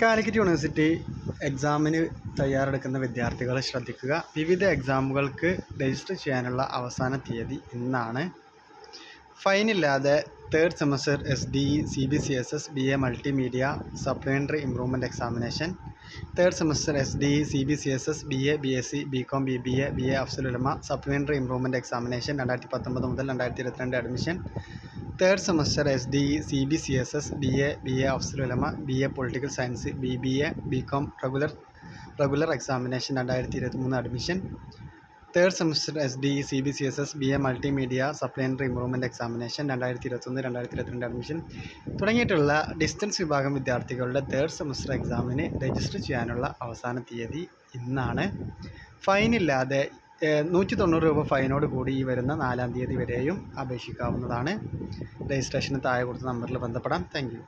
Calicut university എക്സാമിന് തയ്യാറെടുക്കുന്ന വിദ്യാർത്ഥികൾ ശ്രദ്ധിക്കുക. വിവിധ എക്സാമുകൾക്ക് രജിസ്റ്റർ ചെയ്യാനുള്ള അവസാന തീയതി ഇന്നാണ്. ഫൈനില്ലാതെ third semester SDE CBCSS BA multimedia supplementary improvement examination, third semester SDE CBCSS BA BSc BCom BBA BA Afzal Ulama supplementary improvement examination 2019 മുതൽ 2022 admission, third semester SDE CBCSS BA BA Afzal Ulama BA political science BBA BCom regular examination 2023 admission, third semester SDE CBCSS BA multimedia supplementary improvement examination 2021-2022 admission തുടങ്ങിയിട്ടുള്ള distance വിഭാഗം വിദ്യാർത്ഥികളുടെ third semester എക്സാമിന് register ചെയ്യാനുള്ള അവസാന തീയതി ഇന്നാണ്. ഫൈനില്ലാതെ 190 രൂപ ഫൈനോട് കൂടി ഈ വരുന്ന 4-ാം തീയതി വരെയും അപേക്ഷിക്കാവുന്നതാണ്. രജിസ്ട്രേഷന് താഴെ കൊടുത്ത നമ്പറിൽ ബന്ധപ്പെടാം. Thank you.